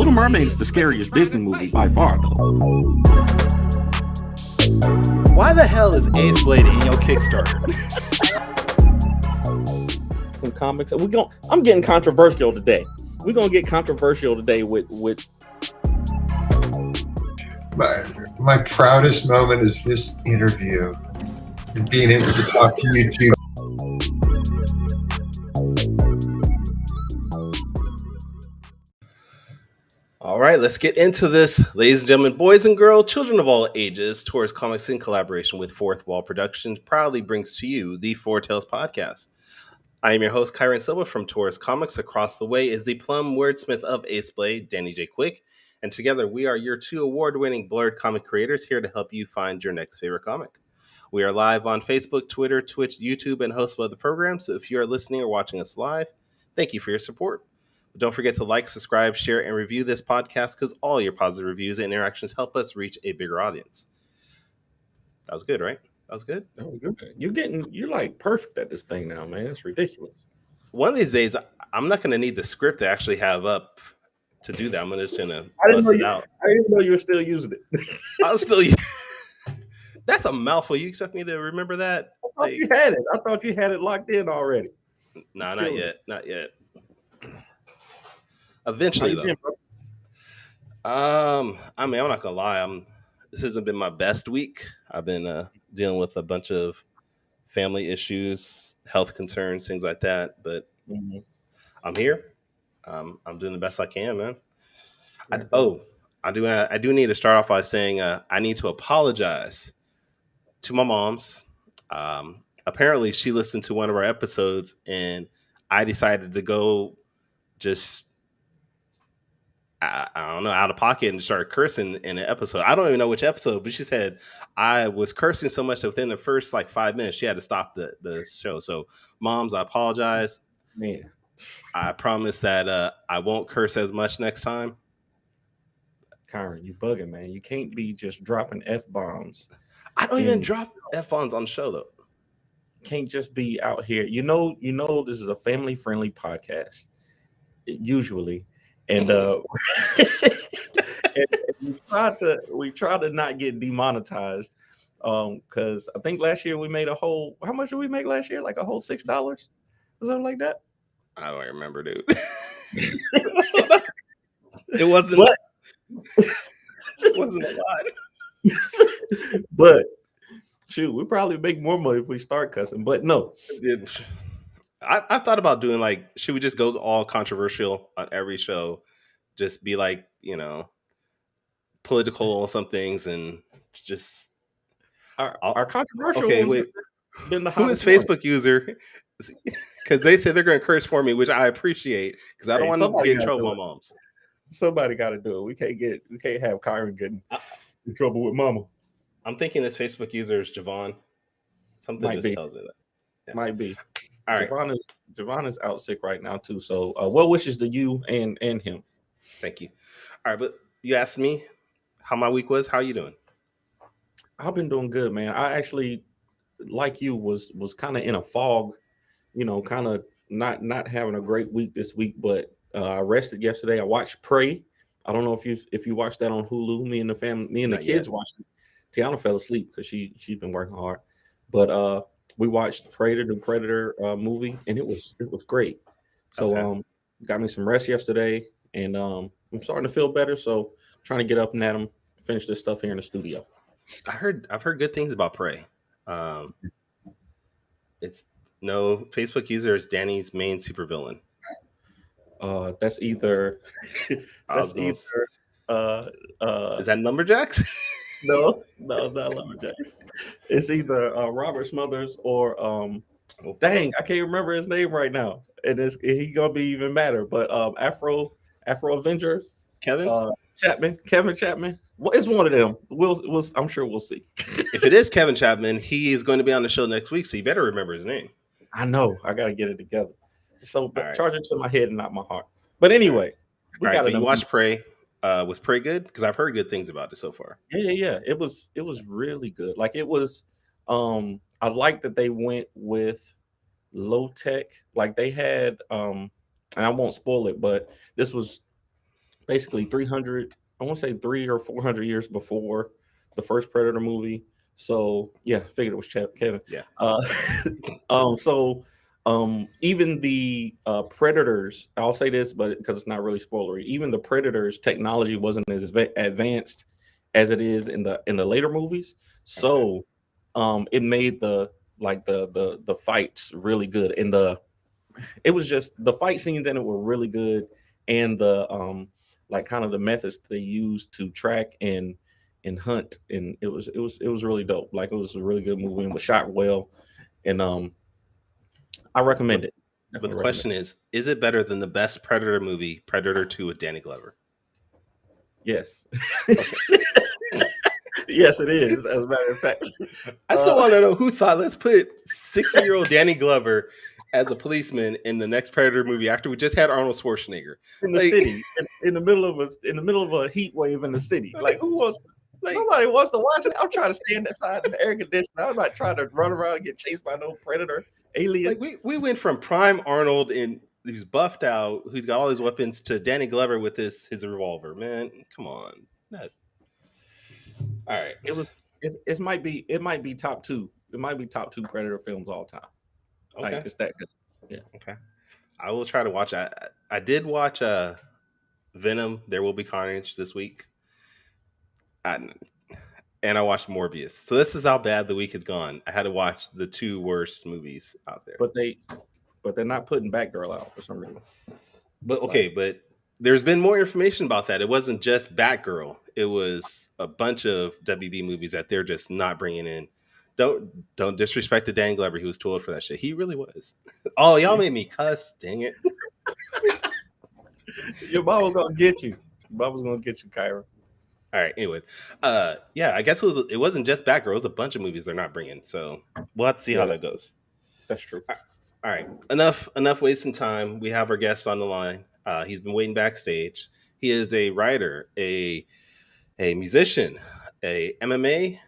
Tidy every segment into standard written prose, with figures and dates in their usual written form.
Little Mermaid is the scariest Disney movie by far, though. Why the hell is Ace Blade in your Kickstarter? Some comics. I'm getting controversial today. We're gonna get controversial today with my proudest moment is this interview and being able to talk to you two. All right, let's get into this. Ladies and gentlemen, boys and girls, children of all ages, Taurus Comics in collaboration with Fourth Wall Productions proudly brings to you the Four Tales Podcast. I am your host, Kyrun Silva from Taurus Comics. Across the way is the plum wordsmith of Ace Blade, Danny J. Quick. And together we are your two award-winning blurred comic creators here to help you find your next favorite comic. We are live on Facebook, Twitter, Twitch, YouTube, and host of other programs. So if you are listening or watching us live, thank you for your support. Don't forget to like, subscribe, share, and review this podcast because all your positive reviews and interactions help us reach a bigger audience. That was good, right? That was good? That was good. You're like perfect at this thing now, man. It's ridiculous. One of these days, I'm not going to need the script to actually have up to do that. I'm just going to bust it out. I didn't know you were still using it. I was still That's a mouthful. You expect me to remember that? I thought you had it. I thought you had it locked in already. No, not yet. Not yet. Eventually, though. I mean, I'm not gonna lie. This hasn't been my best week. I've been dealing with a bunch of family issues, health concerns, things like that. But I'm here. I'm doing the best I can, man. I do need to start off by saying I need to apologize to my mom's. Apparently, she listened to one of our episodes, and I decided to go just. I don't know, out of pocket and started cursing in an episode. I don't even know which episode, but she said I was cursing so much that within the first 5 minutes, she had to stop the show. So, moms, I apologize. Man, I promise that I won't curse as much next time. Kyrun, you bugging, man. You can't be just dropping F-bombs. I don't even drop F-bombs on the show, though. Can't just be out here. You know, this is a family-friendly podcast, usually. And, and we try to not get demonetized because I think last year we made how much did we make last year? Like a whole $6 or something like that. I don't remember, dude. It wasn't a lot. But shoot, we probably make more money if we start cussing. But no. I thought about doing should we just go all controversial on every show? Just be political on some things and just our controversial. Okay, wait. Who is Facebook user? Because they say they're going to curse for me, which I appreciate because I don't want to get in trouble with my moms. Somebody got to do it. We can't have Kyrun getting in trouble with mama. I'm thinking this Facebook user is Javon. Something tells me that. Yeah. Might be. All right. Javon is out sick right now too. So well wishes to you and him. Thank you. All right, but you asked me how my week was. How are you doing? I've been doing good, man. I actually, like you, was kind of in a fog, kind of not having a great week this week. But I rested yesterday. I watched Prey. I don't know if you watched that on Hulu. Me and the kids watched it. Tiana fell asleep because she's been working hard. But we watched the Predator movie, and it was great. So got me some rest yesterday, and I'm starting to feel better. So trying to get up and at them, finish this stuff here in the studio. I've heard good things about Prey. It's no Facebook user is Danny's main supervillain. That's either is that Lumberjacks? No, it's not Lumberjacks. It's either Robert Smothers or dang, I can't remember his name right now. He gonna be even madder. But Afro Avenger, Kevin Chapman. What is one of them? I'm sure we'll see. If it is Kevin Chapman, he is going to be on the show next week, so you better remember his name. I know. I gotta get it together. So charge it to my head and not my heart. But anyway, you watched Prey. Was Prey good? Because I've heard good things about it so far. Yeah. It was really good. Like it was. I like that they went with low tech. Like they had. And I won't spoil it, but this was basically 300. I want to say 300 or 400 years before the first Predator movie. So yeah, I figured it was Kevin. Yeah. Even the Predators, I'll say this, but because it's not really spoilery, even the Predators technology wasn't as advanced as it is in the later movies. So it made the fights really good. And it was just the fight scenes in it were really good, and the like kind of the methods they used to track and hunt, and it was really dope. Like, it was a really good movie and was shot well, and I recommend it. But the question is it better than the best Predator movie, Predator 2 with Danny Glover? Yes. Yes, it is. As a matter of fact, I still want to know who thought, let's put 60-year-old Danny Glover as a policeman in the next Predator movie after we just had Arnold Schwarzenegger in the city, in the middle of a heat wave in the city. Like, who wants? Like, nobody wants to watch it. I'm trying to stand outside in the air conditioner. I'm not trying to run around and get chased by no predator alien. Like, we went from prime Arnold and who's buffed out, who's got all his weapons, to Danny Glover with his revolver. Man, come on. All right. It might be top two. It might be top 2 Predator films all time. Okay. Like, it's that good. Yeah. Okay. I will try to watch. I did watch Venom, There Will Be Carnage this week. And I watched Morbius. So this is how bad the week has gone. I had to watch the 2 worst movies out there. But they're not putting Batgirl out for some reason. But but there's been more information about that. It wasn't just Batgirl. It was a bunch of WB movies that they're just not bringing in. Don't disrespect the Dan Glover. He was too old for that shit. He really was. Oh, y'all made me cuss. Dang it. Your mom was gonna get you. Bob was gonna get you, Kyrun. All right. Anyways, yeah, I guess it wasn't just Batgirl. It was a bunch of movies they're not bringing. So we'll have to see how that goes. That's true. All right. Enough wasting time. We have our guest on the line. He's been waiting backstage. He is a writer, a musician, a MMA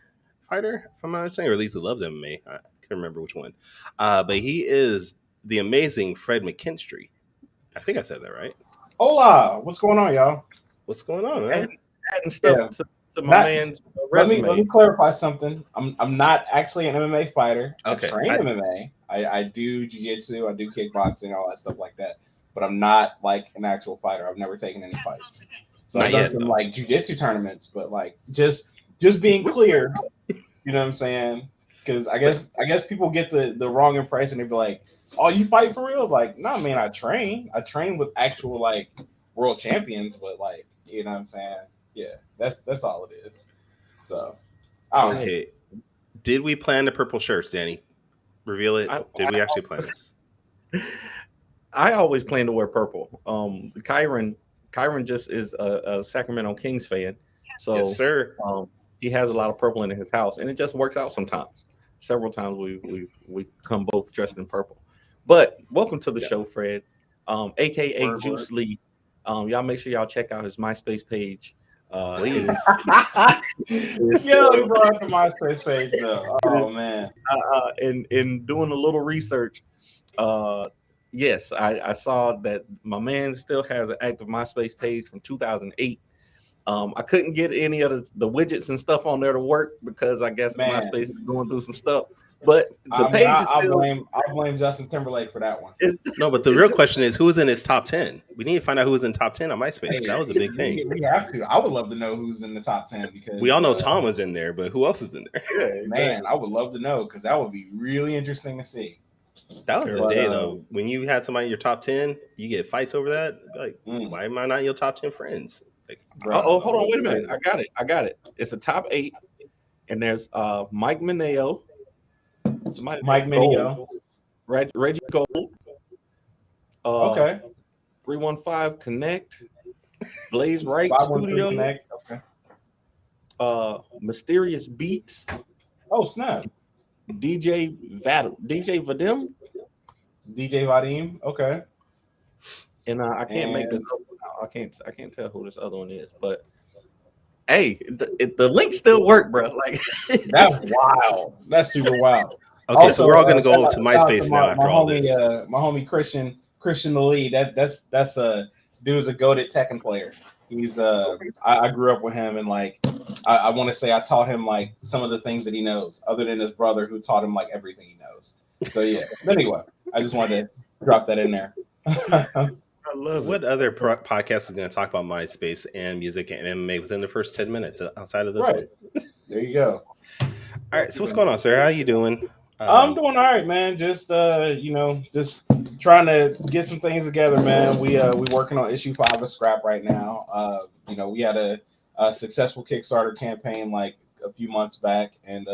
fighter, if I'm not understanding, or at least he loves MMA. I can't remember which one. But he is the amazing Fred Mckinstry. I think I said that right. Hola, what's going on, y'all? What's going on, man? Adding stuff to my man's resume. Let me clarify something. I'm not actually an MMA fighter. Okay. I train MMA. I do jiu-jitsu, I do kickboxing, all that stuff like that. But I'm not like an actual fighter. I've never taken any fights. So I've done some like jiu-jitsu tournaments, but like just being clear, you know what I'm saying? Because I guess people get the wrong impression. They be like, "Oh, you fight for real?" It's like, no, man, I train with actual like world champions, but like, you know what I'm saying? Yeah, that's all it is. So, okay. Did we plan the purple shirts, Danny? Reveal it. Did we actually plan this? I always plan to wear purple. Kyrun just is a Sacramento Kings fan, so yes, sir. He has a lot of purple in his house, and it just works out sometimes. Several times we've come both dressed in purple. But welcome to the show, Fred, aka Julce Lee. Y'all make sure y'all check out his MySpace page. Yo, he brought up the MySpace page though. Oh man. In doing a little research, yes, I saw that my man still has an active MySpace page from 2008. I couldn't get any of the widgets and stuff on there to work because I guess MySpace is going through some stuff. But the page is still. I'll blame Justin Timberlake for that one. No, but the real question is, who's in his top 10? We need to find out who was in top 10 on MySpace. That was a big thing. We have to. I would love to know who's in the top 10 because we all know Tom was in there, but who else is in there? Yeah, man, I would love to know because that would be really interesting to see. That was the day though. When you had somebody in your top 10, you get fights over that. Like, why am I not in your top 10 friends? Like, hold on, wait a minute. I got it. It's a top 8, and there's Mike Mineo. Mike Mineo. Reggie Gold. Okay. 315 Connect. Blaze Right Studio. Connect. Okay. Mysterious Beats. Oh snap. DJ Vadim. Okay. And I can't make this up. I can't tell who this other one is, but hey, the links still work, bro. Like that's wild. That's super wild. Okay, also, so we're all gonna go to MySpace now after all this. My homie Christian Lee. That's dude's a goated Tekken player. He's I grew up with him, and like I want to say I taught him like some of the things that he knows, other than his brother who taught him like everything he knows. So yeah. But anyway, I just wanted to drop that in there. I love what other podcast is going to talk about MySpace and music and MMA within the first 10 minutes outside of this one? There you go. All right. So what's going on, sir? How you doing? I'm doing all right, man. Just just trying to get some things together, man. We working on issue 5 of Scrap right now. We had a successful Kickstarter campaign like a few months back, and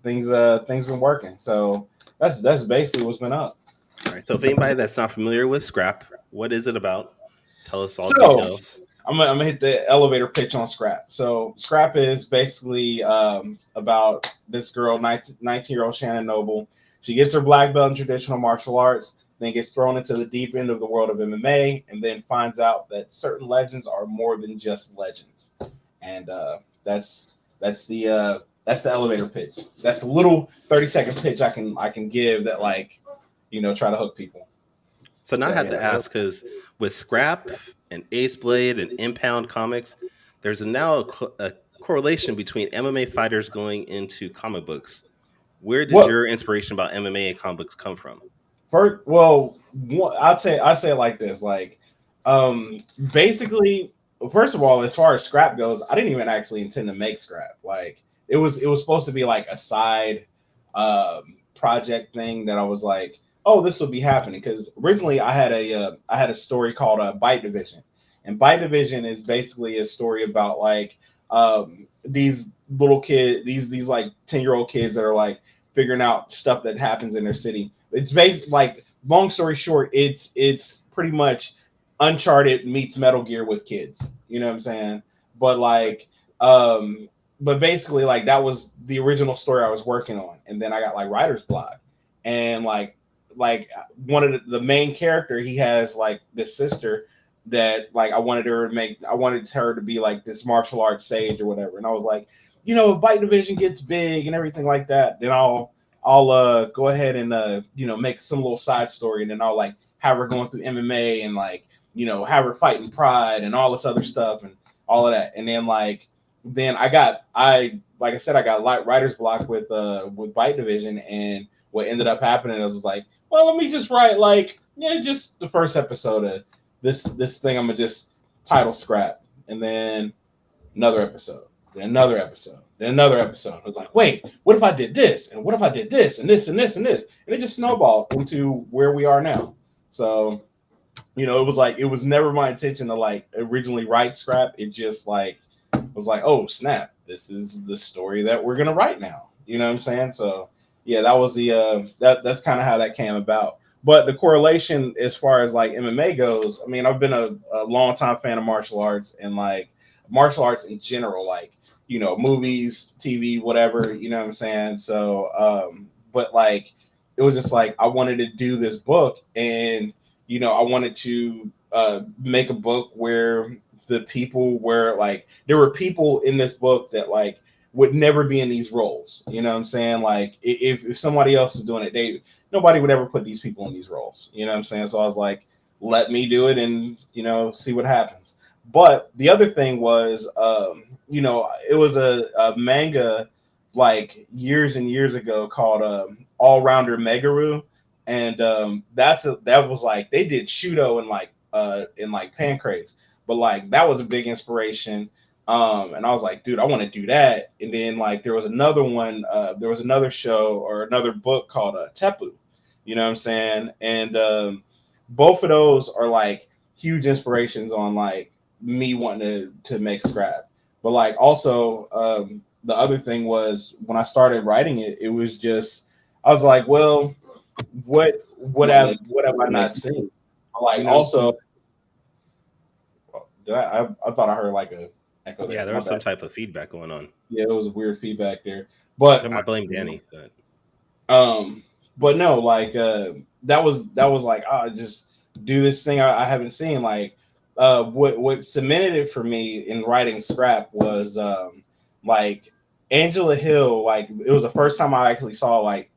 things been working. So that's basically what's been up. All right. So if anybody that's not familiar with Scrap, what is it about? Tell us all details. I'm gonna hit the elevator pitch on Scrap. So Scrap is basically about this girl, 19-year-old Shannon Noble. She gets her black belt in traditional martial arts, then gets thrown into the deep end of the world of MMA, and then finds out that certain legends are more than just legends. And that's the elevator pitch. That's a little 30-second pitch I can give that try to hook people. So now I have to ask, because with Scrap and Ace Blade and Impound Comics, there's now a correlation between MMA fighters going into comic books. Where did your inspiration about MMA and comic books come from? I'd say it like this. Basically, first of all, as far as Scrap goes, I didn't even actually intend to make Scrap. Like it was supposed to be like a side project thing that I was like, oh, this would be happening, because originally I had a story called Bite Division, and Bite Division is basically a story about like these little kids, these like 10-year-old kids that are like figuring out stuff that happens in their city. It's based like, long story short, it's pretty much Uncharted meets Metal Gear with kids. You know what I'm saying? But but basically like that was the original story I was working on, and then I got like writer's block, and like one of the main character, he has like this sister that like I wanted her to be like this martial arts sage or whatever. And I was like, if Bite Division gets big and everything like that, then I'll go ahead and make some little side story, and then I'll like have her going through MMA and like have her fighting Pride and all this other stuff and all of that. And then I got writer's block with Bite Division, and what ended up happening was like, well, let me just write just the first episode of this thing. I'm gonna just title Scrap, and then another episode, then another episode, then another episode. I was like, wait, what if I did this, and what if I did this, and this, and this, and this, and it just snowballed into where we are now. So, it was never my intention to like originally write Scrap. It just like was like, oh snap, this is the story that we're gonna write now. You know what I'm saying? So. Yeah, that was that's kind of how that came about. But the correlation as far as like MMA goes, I mean, I've been a long time fan of martial arts, and like martial arts in general, like, movies, TV, whatever, you know what I'm saying? So, but like, it was just like, I wanted to do this book, and, I wanted to make a book where the people were like, there were people in this book that like, would never be in these roles. You know what I'm saying? Like if somebody else is doing it, nobody would ever put these people in these roles. You know what I'm saying? So I was like, let me do it and, see what happens. But the other thing was, it was a manga like years and years ago called All Rounder Megaru. And that was like, they did Shudo in Pancrase, but like, that was a big inspiration. And I was like, dude, I want to do that. And then like there was another one, there was another show or another book called Tepu, you know what I'm saying? And both of those are like huge inspirations on like me wanting to make Scrap. But like also the other thing was when I started writing it, it was just, I was like, well, what have I not seen? Like also, I thought I heard like a echo there. Yeah, there was some type of feedback going on. Yeah, it was weird feedback there. But I blame Danny. But no, like that was like, just do this thing I haven't seen. Like what cemented it for me in writing Scrap was like Angela Hill. Like it was the first time I actually saw like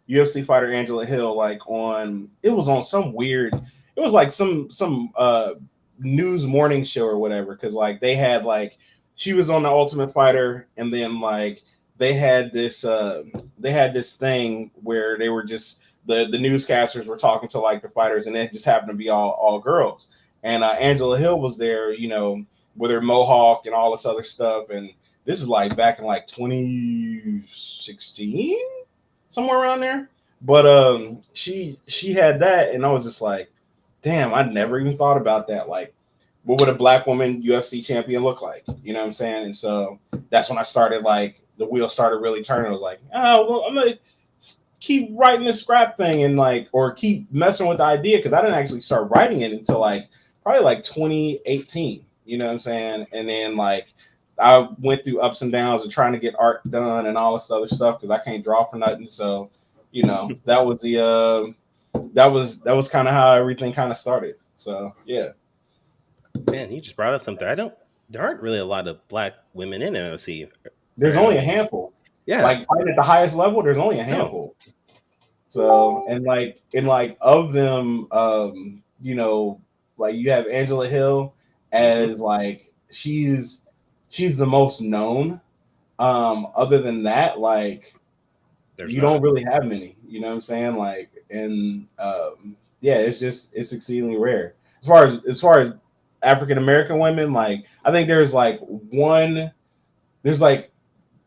UFC fighter Angela Hill like on some weird it was like some news morning show or whatever, because like they had like she was on the Ultimate Fighter, and then like they had this thing where they were just the newscasters were talking to like the fighters, and it just happened to be all girls. And Angela Hill was there, you know, with her mohawk and all this other stuff. And this is like back in like 2016, somewhere around there. But she had that, and I was just like, damn, I never even thought about that. Like, what would a black woman UFC champion look like? You know what I'm saying? And so that's when I started, like, the wheel started really turning. I was like, oh, well, I'm gonna keep writing this scrap thing and like, or keep messing with the idea, because I didn't actually start writing it until like probably like 2018. You know what I'm saying? And then like I went through ups and downs of trying to get art done and all this other stuff because I can't draw for nothing. So, you know, that was the that was kind of how everything kind of started. So yeah. Man, you just brought up something. There aren't really a lot of black women in NFC. There's only a handful. Yeah. Like fighting at the highest level, there's only a handful. No. So and like of them, you know, like you have Angela Hill as like she's the most known. Other than that, like you don't really have many, you know what I'm saying? Like, and yeah, it's exceedingly rare. As far as African American women, like I think there's like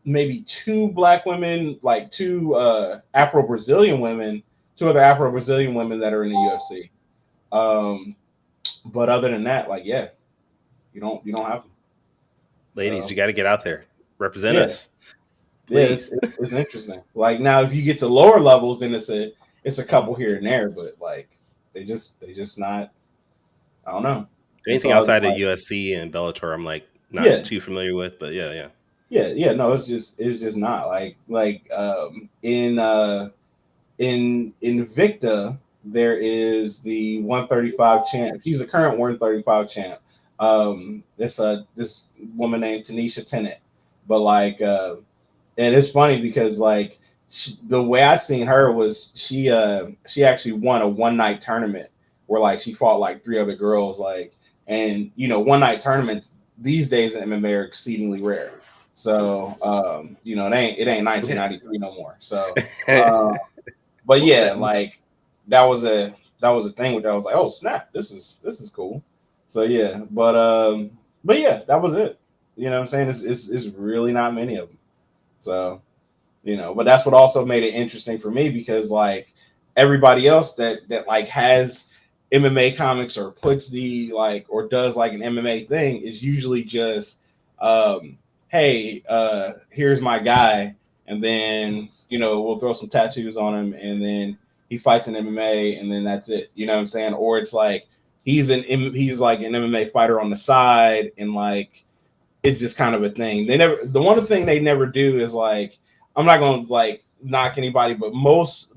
maybe two black women, like two Afro-Brazilian women, two other Afro-Brazilian women that are in the UFC. But other than that, like, yeah, you don't have them. Ladies, so, you got to get out there, represent us. Please. Yeah, it's interesting. Like now, if you get to lower levels, then it's a couple here and there, but like they just not. I don't know. Anything outside of UFC and Bellator, I'm like not too familiar with, but yeah. No, it's just not like in Invicta there is the 135 champ. She's the current 135 champ. This woman named Tanisha Tennant, but like and it's funny because like the way I seen her was she actually won a one night tournament where like she fought like three other girls, like, and you know, one night tournaments these days in MMA are exceedingly rare. So you know, it ain't 1993 no more. So but yeah, like that was a thing with that. I was like, oh snap, this is cool. So yeah, but yeah, that was it. You know what I'm saying? It's really not many of them. So, you know, but that's what also made it interesting for me, because like everybody else that like has MMA comics or puts the like or does like an MMA thing is usually just hey, here's my guy, and then you know we'll throw some tattoos on him, and then he fights in MMA, and then that's it. You know what I'm saying? Or it's like he's like an MMA fighter on the side, and like it's just kind of a thing. The one thing they never do is like, I'm not gonna like knock anybody, but most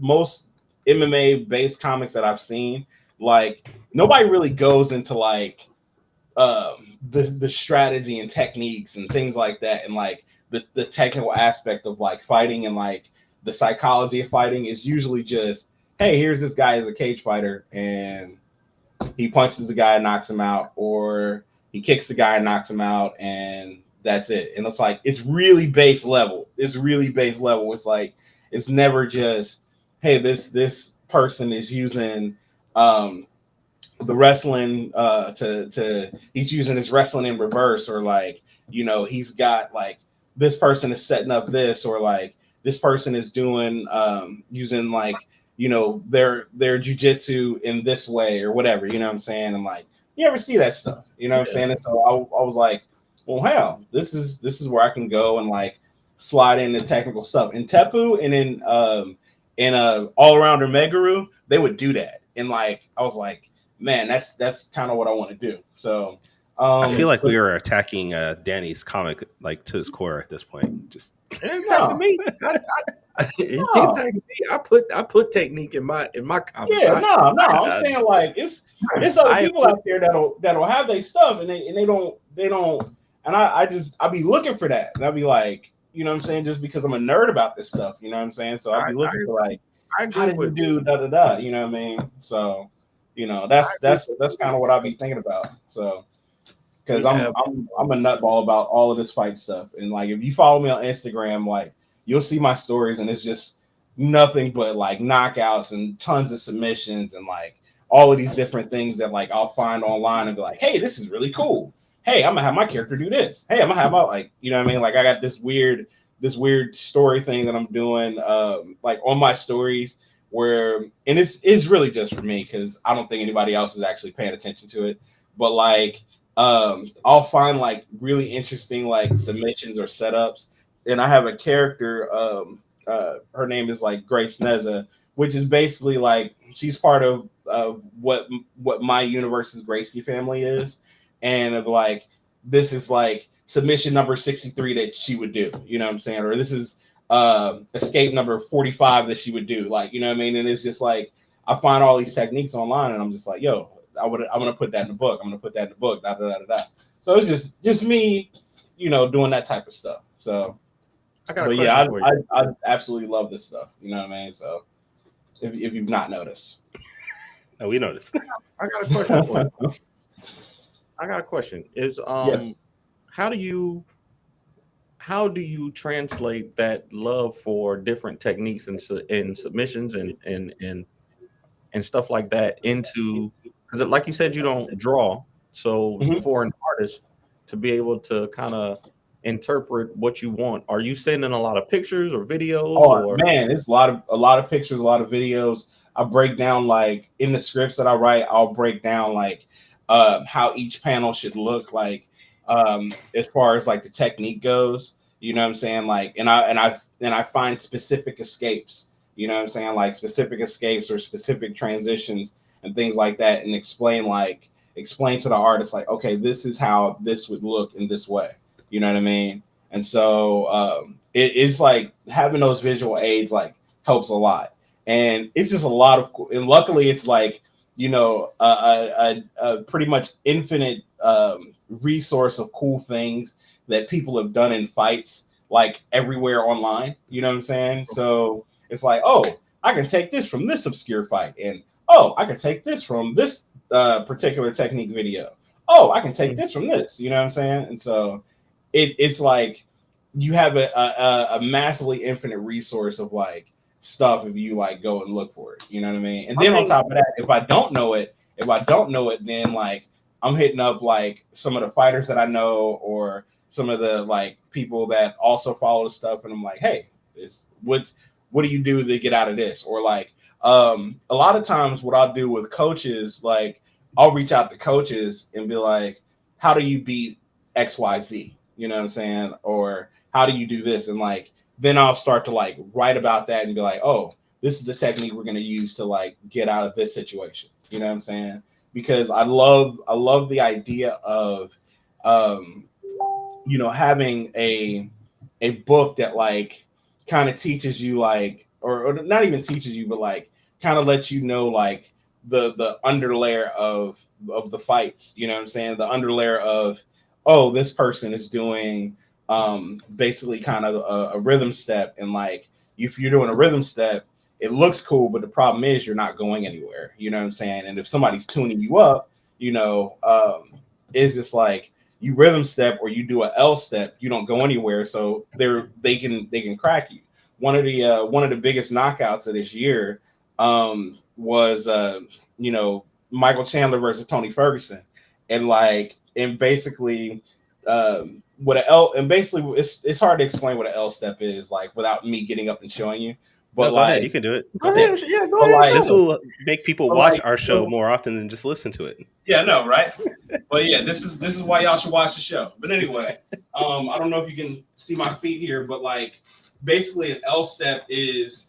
MMA based comics that I've seen, like nobody really goes into like the strategy and techniques and things like that, and like the technical aspect of like fighting and like the psychology of fighting is usually just, hey, here's this guy as a cage fighter and he punches the guy and knocks him out, or he kicks the guy and knocks him out, and that's it. And it's like it's really base level. It's like it's never just, hey, this person is using the wrestling he's using his wrestling in reverse, or like, you know, he's got like this person is setting up this, or like this person is doing using like, you know, their jujitsu in this way or whatever, you know what I'm saying? And like you ever see that stuff, you know what I'm saying? And so I was like, well, hell, this is where I can go and like slide in the technical stuff. In Tepu and in All Arounder Meguru, they would do that, and like I was like, man, that's kind of what I want to do. So I feel like we were attacking Danny's comic like to his core at this point. Just attacking me. I put technique in my comics. Yeah, I'm saying like it's other people out there that'll have their stuff and they don't, and I be looking for that, and I'll be like, you know what I'm saying, just because I'm a nerd about this stuff, you know what I'm saying? So I'll be looking for like, how did you do da, you know what I mean? So You know, that's kind of what I'll be thinking about. So, because I'm a nutball about all of this fight stuff, and like if you follow me on Instagram, like you'll see my stories, and it's just nothing but like knockouts and tons of submissions and like all of these different things that like I'll find online and be like, hey, this is really cool. Hey, I'm gonna have my character do this. Hey, I'm gonna have my like, you know what I mean? Like I got this weird story thing that I'm doing like on my stories where, and it's really just for me because I don't think anybody else is actually paying attention to it. But like I'll find like really interesting like submissions or setups, and I have a character. Her name is like Grace Neza, which is basically like she's part of what my universe's Gracie family is, and of like this is like submission number 63 that she would do, you know what I'm saying, or this is escape number 45 that she would do, like, you know what I mean. And it's just like I find all these techniques online, and I'm just like, yo, I'm gonna put that in the book. I'm gonna put that in the book. Da, da, da, da. So it's just me, you know, doing that type of stuff. So I got a question for you. I absolutely love this stuff. You know what I mean? So if you've not noticed, no, we noticed. I got a question for you. I got a question. Is yes. How do you translate that love for different techniques and submissions and stuff like that into, because like you said, you don't draw, so for an artist to be able to kind of interpret what you want, are you sending a lot of pictures or videos? Oh man, it's a lot of pictures, a lot of videos. I break down, like in the scripts that I write, I'll break down like how each panel should look like as far as like the technique goes, you know what I'm saying? Like, and I find specific escapes, you know what I'm saying? Like specific escapes or specific transitions and things like that, and explain to the artist, like, okay, this is how this would look in this way, you know what I mean? And so it's like having those visual aids like helps a lot, and it's just a lot of, and luckily it's like, you know, a pretty much infinite resource of cool things that people have done in fights, like everywhere online, you know what I'm saying? So it's like, oh, I can take this from this obscure fight, and oh, I can take this from this particular technique video. Oh, I can take this from this, you know what I'm saying? And so it's like you have a massively infinite resource of like stuff if you like go and look for it, you know what I mean? And then on top of that, if I don't know it, then like I'm hitting up like some of the fighters that I know, or some of the like people that also follow the stuff, and I'm like, hey, what do you do to get out of this? Or like a lot of times what I'll do with coaches, like I'll reach out to coaches and be like, how do you beat XYZ? You know what I'm saying? Or how do you do this? And like then I'll start to like write about that and be like, oh, this is the technique we're going to use to like get out of this situation. You know what I'm saying? Because I love the idea of, you know, having a book that like kind of teaches you like, or not even teaches you, but like kind of lets you know like the underlayer of the fights. You know what I'm saying? The underlayer of, oh, this person is doing basically kind of a rhythm step, and like if you're doing a rhythm step, it looks cool, but the problem is you're not going anywhere. You know what I'm saying? And if somebody's tuning you up, you know, it's just like you rhythm step or you do a L step, you don't go anywhere. So they can crack you. One of the biggest knockouts of this year was you know, Michael Chandler versus Tony Ferguson, and basically what an L, and basically it's hard to explain what an L step is like without me getting up and showing you. But no, go ahead, you can do it. Go ahead. Yeah, go ahead. Like, this will make people watch our show more often than just listen to it. Yeah, no, right? But yeah, this is why y'all should watch the show. But anyway, I don't know if you can see my feet here, but like basically an L step is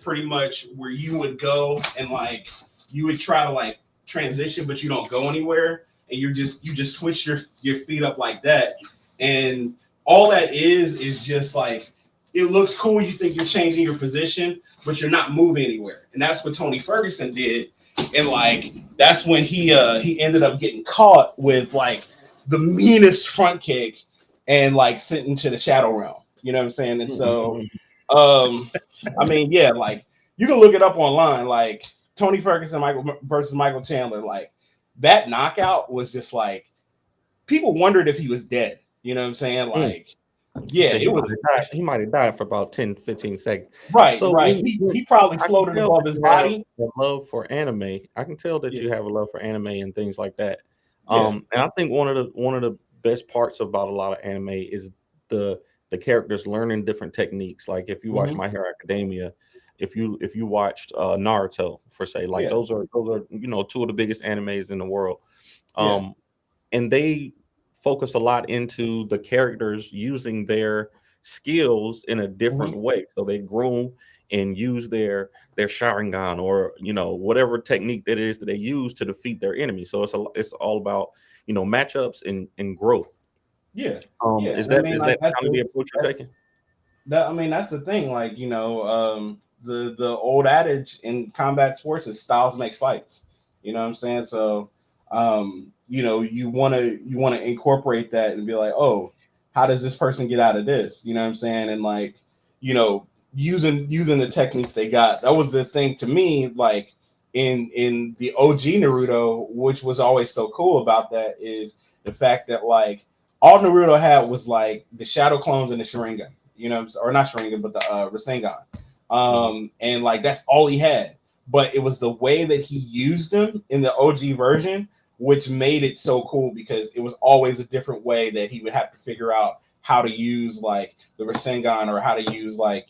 pretty much where you would go and like you would try to like transition, but you don't go anywhere, and you just switch your feet up like that, and all that is just like, it looks cool. You think you're changing your position, but you're not moving anywhere. And that's what Tony Ferguson did. And like, that's when he ended up getting caught with like the meanest front kick and like sent into the shadow realm. You know what I'm saying? And so, I mean, yeah, like you can look it up online. Like Tony Ferguson versus Michael Chandler, like that knockout was just like people wondered if he was dead. You know what I'm saying? Like, yeah, so he might have died for about 10, 15 seconds. Right, so right. He probably floated above his body. A love for anime. I can tell that you have a love for anime and things like that. Yeah. And I think one of the best parts about a lot of anime is the characters learning different techniques. Like if you watch My Hero Academia, if you watched Naruto, for say, like those are two of the biggest animes in the world. And they focus a lot into the characters using their skills in a different way. So they grow and use their Sharingan or whatever technique that is that they use to defeat their enemy. So it's all about matchups and growth. Yeah. Is that kind of the approach you're taking? That's the thing. Like, the old adage in combat sports is styles make fights. You know what I'm saying? So you want to incorporate that and be like, oh, how does this person get out of this? You know what I'm saying? And like, using the techniques they got. That was the thing to me, like in the OG Naruto, which was always so cool about that is the fact that like all Naruto had was like the shadow clones and the Sharingan, or not Sharingan, but the Rasengan. And like that's all he had. But it was the way that he used them in the OG version, which made it so cool because it was always a different way that he would have to figure out how to use like the Rasengan or how to use like,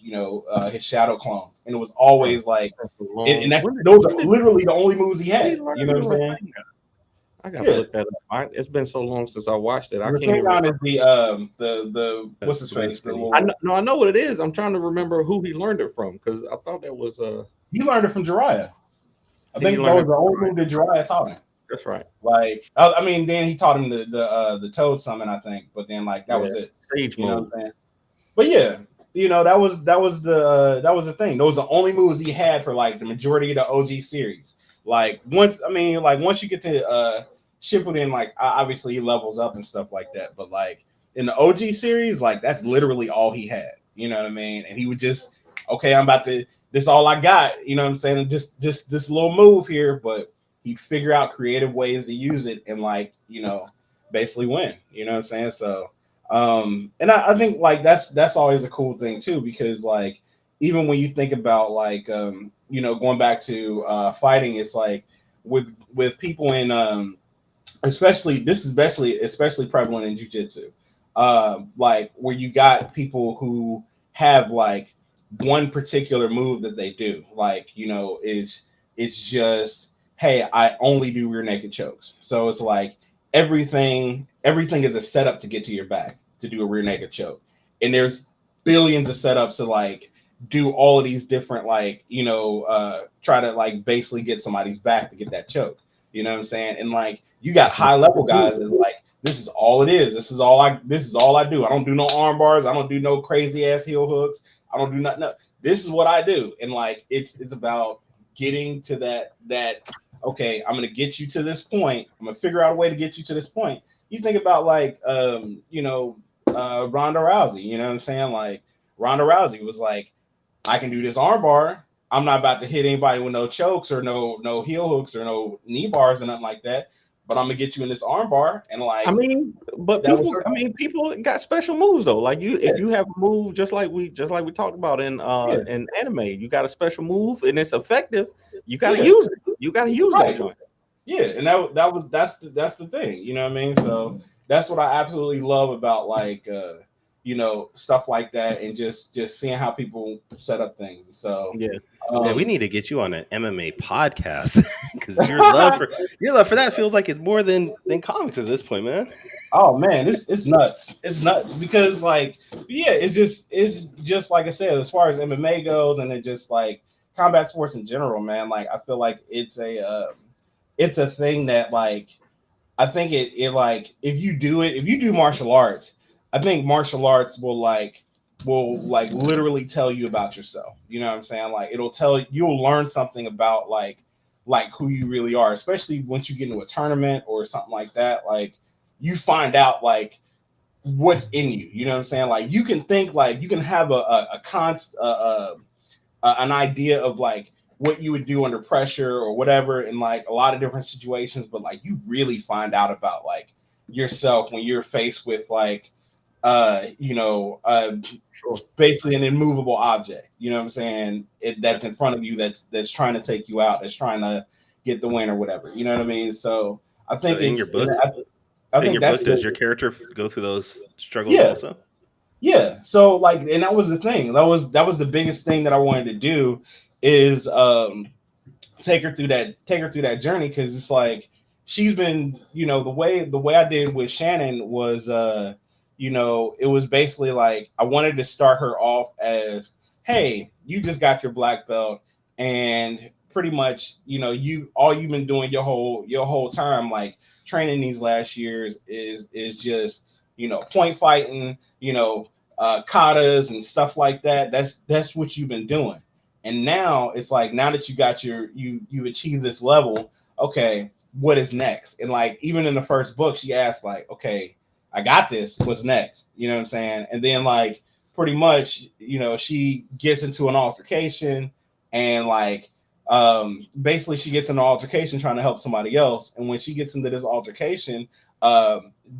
his shadow clones. And it was always like, those are literally the only moves he had. You know what I'm saying? I gotta look that up. It's been so long since I watched it. I can't remember. Is the what's his face? I know what it is. I'm trying to remember who he learned it from because I thought that was he learned it from Jiraiya. I think that was the only move that Jiraiya taught him. That's right. Like, I mean, then he taught him the Toad Summon, I think. But then, like, that was it. Sage mode. Know what I'm saying? But yeah, that was the thing. Those were the only moves he had for like the majority of the OG series. Like once you get to Shippuden, like obviously he levels up and stuff like that. But like in the OG series, like that's literally all he had. You know what I mean? And he would just, okay, I'm about to. This is all I got. You know what I'm saying? Just this little move here, but he'd figure out creative ways to use it and like, basically win. You know what I'm saying? So, and I think like that's always a cool thing too, because like even when you think about like going back to fighting, it's like with people in especially prevalent in jiu-jitsu, like where you got people who have like one particular move that they do, like it's just, hey, I only do rear naked chokes. So it's like everything is a setup to get to your back to do a rear naked choke. And there's billions of setups to like do all of these different like, try to like basically get somebody's back to get that choke. You know what I'm saying? And like you got high level guys and like this is all it is. This is all I do. I don't do no arm bars. I don't do no crazy ass heel hooks. I don't do nothing. No. This is what I do. And like it's about getting to that okay, I'm gonna get you to this point. I'm gonna figure out a way to get you to this point. You think about like Ronda Rousey, you know what I'm saying? Like Ronda Rousey was like, I can do this arm bar. I'm not about to hit anybody with no chokes or no heel hooks or no knee bars or nothing like that. But I'm gonna get you in this arm bar and like people got special moves though. Like if you have a move just like we talked about in anime, you got a special move and it's effective. You gotta use it. You gotta use that joint. Yeah, and that's the thing. You know what I mean? So that's what I absolutely love about like stuff like that and just seeing how people set up things. So we need to get you on an MMA podcast because your love for that feels like it's more than comics at this point, man. Oh man, it's nuts. It's nuts because like it's just like I said, as far as MMA goes, and it just like combat sports in general, man. Like I feel like it's a thing that like I think it like if you do martial arts, I think martial arts will literally tell you about yourself. You know what I'm saying? Like you'll learn something about like who you really are, especially once you get into a tournament or something like that. Like you find out like what's in you. You know what I'm saying? Like you can think like you can have an idea of like what you would do under pressure or whatever in like a lot of different situations, but like you really find out about like yourself when you're faced with like basically an immovable object, you know what I'm saying, that's in front of you, that's trying to take you out, that's trying to get the win or whatever, you know what I mean? So I think in your book, does your character go through those struggles also? Yeah. So like, and that was the thing. That was the biggest thing that I wanted to do is take her through that journey, because it's like she's been, the way I did with Shannon was it was basically like I wanted to start her off as, hey, you just got your black belt, and pretty much, all you've been doing your whole time, like training these last years is just, point fighting, katas and stuff like that. That's what you've been doing. And now it's like, now that you got you achieved this level, okay, what is next? And like, even in the first book, she asked like, okay, I got this, what's next? You know what I'm saying? And then like, pretty much, she gets into an altercation, and like, basically she gets in an altercation trying to help somebody else. And when she gets into this altercation,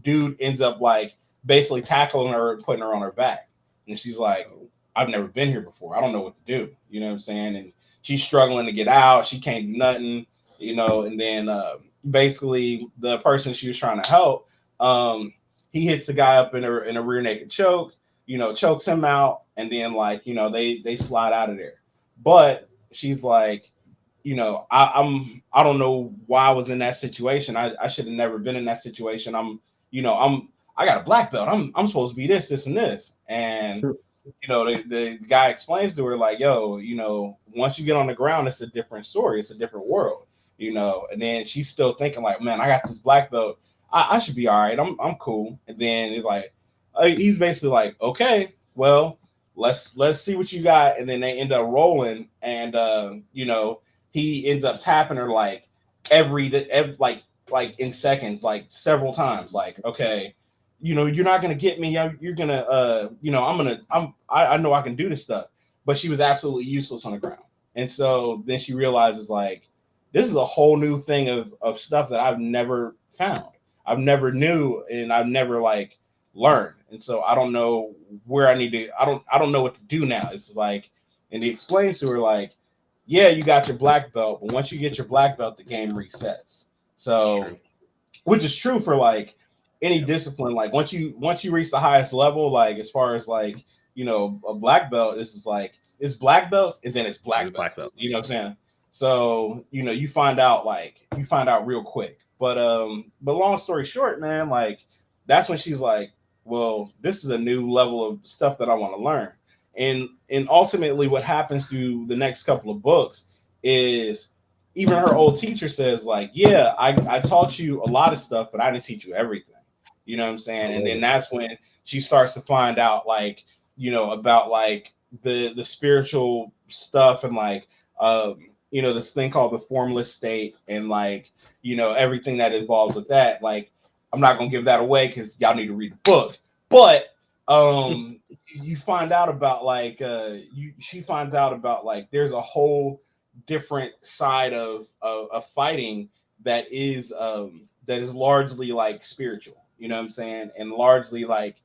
dude ends up like basically tackling her and putting her on her back. And she's like, I've never been here before. I don't know what to do. You know what I'm saying? And she's struggling to get out. She can't do nothing, and then basically the person she was trying to help, he hits the guy up in a rear naked choke, chokes him out. And then like, they slide out of there. But she's like, I don't know why I was in that situation. I should have never been in that situation. I got a black belt. I'm supposed to be this, and this. And, the guy explains to her like, yo, once you get on the ground, it's a different story. It's a different world, and then she's still thinking like, man, I got this black belt. I should be all right. I'm cool. And then he's like, he's basically like, okay, well, let's see what you got. And then they end up rolling, and, he ends up tapping her like every like in seconds, like several times, like, okay, you're not gonna get me. You're gonna, I know I can do this stuff. But she was absolutely useless on the ground. And so then she realizes like, this is a whole new thing of stuff that I've never found. I've never knew, and I've never like learned. And so I don't know where I need to. I don't know what to do now. It's like, and he explains to her like, yeah, you got your black belt, but once you get your black belt, the game resets. So, which is true for like any discipline. Like once you reach the highest level, like as far as like, a black belt, this is like, it's black belts and then it's black belt. You know what I'm saying? So, you find out real quick. But long story short, man, like that's when she's like, well, this is a new level of stuff that I want to learn. And ultimately what happens through the next couple of books is even her old teacher says like, yeah, I taught you a lot of stuff, but I didn't teach you everything. You know what I'm saying? And then that's when she starts to find out like, about like the spiritual stuff and like, this thing called the formless state and like, everything that involves with that. Like, I'm not going to give that away because y'all need to read the book, but you find out about like, she finds out about like, there's a whole different side of fighting that is largely like spiritual, you know what I'm saying? And largely like,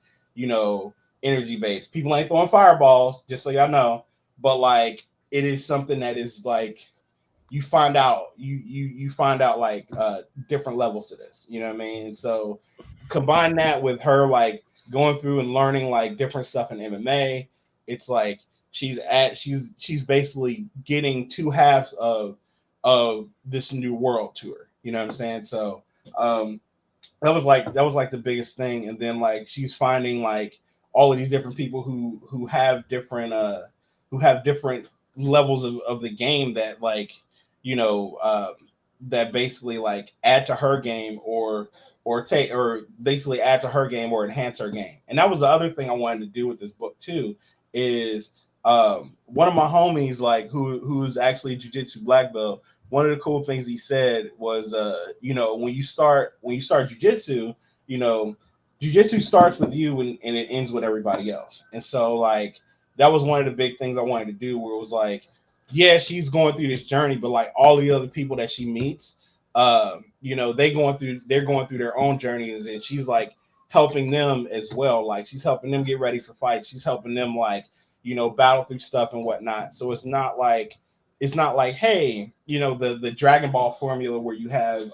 energy based. People ain't throwing fireballs, just so y'all know, but like, it is something that is like, you find out like different levels to this, you know what I mean? And so combine that with her like going through and learning like different stuff in MMA, it's like she's basically getting two halves of this new world to her, you know what I'm saying? So that was like the biggest thing. And then like she's finding like all of these different people who have different levels of the game that like, that basically like add to her game or basically add to her game or enhance her game. And that was the other thing I wanted to do with this book too, is one of my homies, like who's actually a jiu-jitsu black belt, one of the cool things he said was, when you start jiu-jitsu, jiu-jitsu starts with you and it ends with everybody else. And so like, that was one of the big things I wanted to do, where it was like, yeah, she's going through this journey, but like all the other people that she meets, you know, they're going through their own journeys, and she's like helping them as well. Like she's helping them get ready for fights. She's helping them like, you know, battle through stuff and whatnot. So it's not like, hey, you know, the Dragon Ball formula where you have,